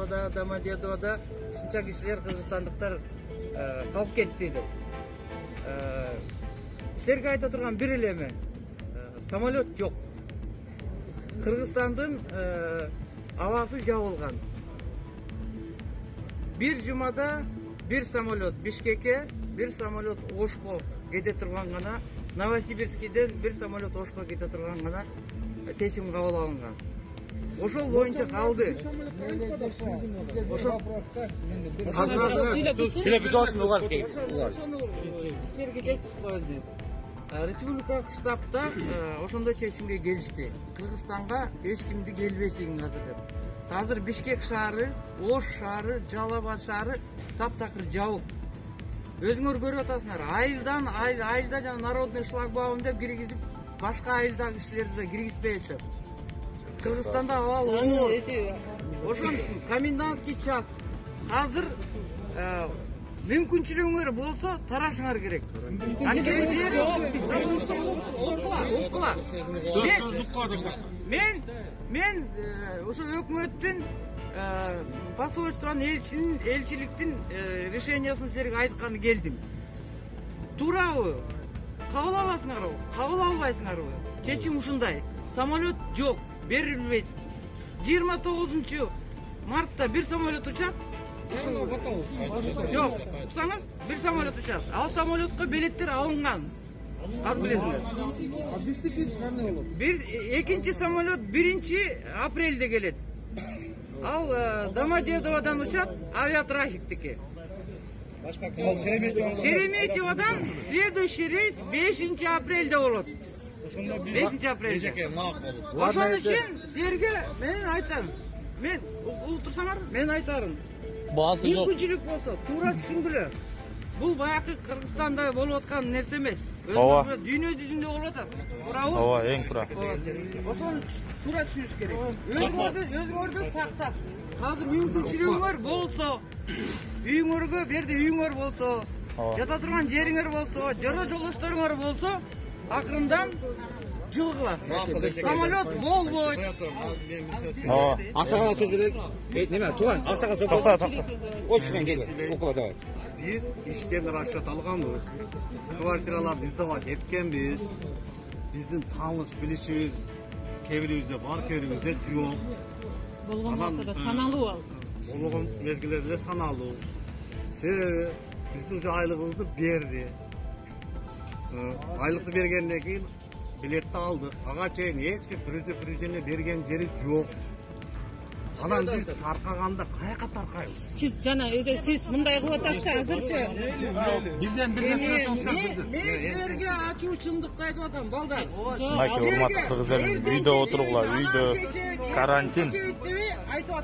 Саратовда, Домодедовда ушунча кишилер кыргызстандыктар калып кетти деп. Силерге айта турган бир эле эме, самолет жок. Кыргызстандын абасы жабылган. Bir jumada bir самолет Бишкекке, bir самолет Ошко кете турган гана, Новосибирскиден bir самолет Ошко кете турган гана чечим кабыл алынган. Ошол боюнча калды. Ошол Республикалык штабта ошондой чечимге келишти. Кыргызстанга эч кимди келбесин азыр деп. Азыр Бишкек шаары, Ош шаары, Жалал Абад шаары таптакыр жабык. Өзүңөр көрүп атасыңар, айылда жана народный шлагбаум деп киргизип, башка айылдагы кишилерди да киргизбей атышат. Кыргызстанда абал ошон комендантский час. Азыр мүмкүнчүлүгүңөр болсо тарашыңар керек. Мен ошо өкмөттүн посольствонун элчиликтин решениясын силерге айтканы келдим. Туурабы? Кабыл аласыңарбы? Кабыл албайсыңарбы? Чечим ушундай. Самолет жок, берилбейт. 29 мартта bir самолет учат. Жок, уксаңыз, bir самолет учат. Ал самолетко билеттер алынган. Az bilesiniz. Экинчи самолет 1 апрелде келет. Ал Домодедовадан учат авиатрафиктики. Шереметьевадан следующий рейс 5 апрелде болот. 5 апрелде. Ошон үчүн силерге мен айтам. Мен ултурсаңар, мен айтарым. Баасы жок. Мүмкүнчүлүк болсо, туура түшүнгүлө. Бул баягы Кыргызстанда болуп аткан нерсе эмес. Дүйнө жүзүндө болуп атат. Туурабы? Ооба, эң туура. Ошону туура түшүнүш керек. Өзүңөрдү сактап, азыр мүмкүнчүлүгүңөр болсо, үйүңөргө берди үйүңөр болсо, жата турган жериңер болсо, жора жолдошторуңар болсо, акырындан жылгыла. Самолет болбойт. Аксага сөз берет. Неме, тууган, аксага сөз берет. Очмен келе, окула давай. Biz işten raşat alganбыз. Kvartiralardı izdавать etkенбиз. Биздин тааныш билишибиз кээ-бирибизде бар, кээ-бирибизде жок. Болгон вакытта саналуу ал. Болгон мезгилдерде саналуу. Себеби биздин ушу айлыгыбызды берди. Айлыкты бергенден кийин билетти алдык. Ага чейин эч ким президент берген жери жок. Анан биз таркаганда каяка таркайбыз? Siz siz мындай кылып атасыздар азырчы. Мен силерге ачуу чындыкты айтып атам, балдар. Маки, урматтуу кыргыз эл, үйдө отуругула, үйдө карантин.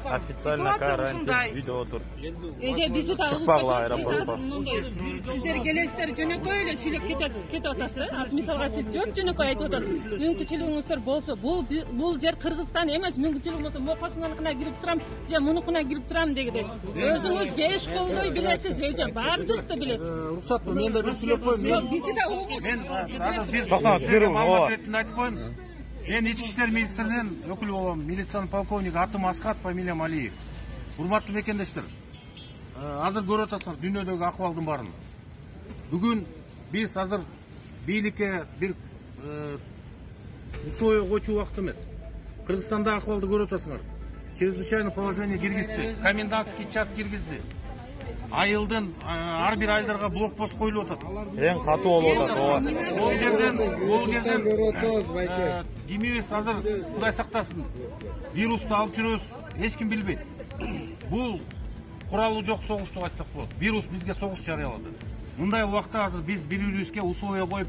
Официально карантин, үйдө отур. Бизи да Чыкпагыла аэропортко. Сиздер келесиздер жөнөкөй эле сүйлөп кетип атасыздар. Мисалга сиз жөнөкөй айтып атасыз. Мүмкүнчүлүгүңүздөр болсо, бул жер Кыргызстан эмес, мүмкүнчүлүгүң болсо мокошунаныкына кирип турам, же мунукуна кирип турам дегендей. Өзүңүз беш колдой билесиз, же бардыкты билесиз. Уруксат, мен да бир сүйлөп коеюн. Жок, бизи да Мен азыр бир Токтоңуз, айтып коеюн. Мен Ички иштер министринин өкүлү болом, милициянын полковниги, атым Аскат, фамилиям Алиев. Урматтуу мекендештер, азыр көрүп атасыздар дүйнөдөгү акыбалдын баарын. Бүгүн биз азыр бийликке бир условия койчу убакыт эмес. Кыргызстанда акыбалды көрүп атасыңар. Чрезвычайное положение киргизди, комендантский час киргизди. Айылдын ар бир айылдарга блокпост коюлуп атат. Эң катуу болуп атат, ооба. Ол жерден демебиз азыр Кудай сактасын. Вирусту алып жүрөбүз, эч ким билбейт. Бул куралы жок согуш деп айтсак болот. Вирус бизге согуш жарыялады. Мындай убакта азыр биз бири-бирибизге условия коюп,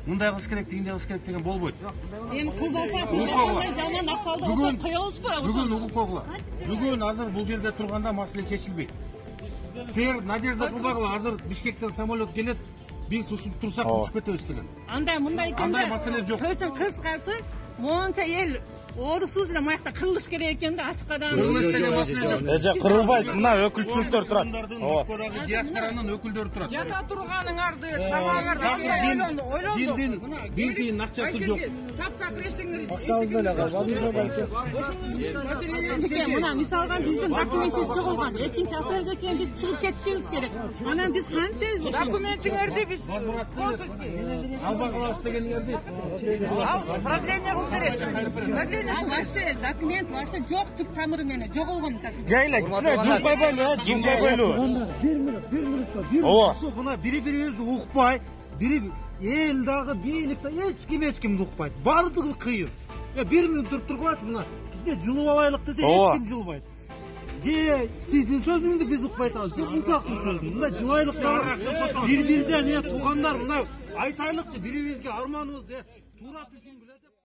мындай кылыш керек, тигиндей кылыш керек деген болбойт. Эми кылбасак, жаман акыбалда болсок коебузбу? Бүгүн угуп койгула. Бүгүн азыр бул жерде турганда маселе чечилбейт. Силер надежда кылбагыла, азыр Бишкектен самолет келет, биз ушинтип турсак учуп кетебиз деген. Андай мындай Андай маселе жок. Сөздүн кыскасы, монча эл Орусуз эле маякта кырылыш керек экен да ачыкадан. Кырылбайт, мына өкүлчүлүктөр турат. Москвадагы диаспоранын өкүлдөрү турат. Жата турганыңарды, тамагыңарды ойлондук. Бир тиын акчасы жок. Таптак эчтеңе. Акчабызды эле калбадыбызбы байке? Мына мисалга биздин документибиз жоголгон. 2-апрелге чейин биз чыгып кетишибиз керек. Анан биз кантебиз? Документиңерди биз Алба кылабыз дегениңерди. ал продление кылып берет. Вообще документ вообще жок түк тамыры менен жоголгон. Гейла, кичине жумпай бойлу, жумпай бойлу. Ооба. Мына бири-бирибизди укпай, бири эл дагы бийлик да эч кимди укпайт. Бардыгы кыйын. Бир мүнөт тургулачы мына. Бизде жылып алайлык десе эч ким жылбайт. Же сиздин сөзүңүздү биз укпай атабыз. Сиз мунчалыктын сөзүн. Мына жылайлык дагы бир-бирден туугандар мына айтайлыкчы бирибизге арманыбызды туура түшүнгүлө деп.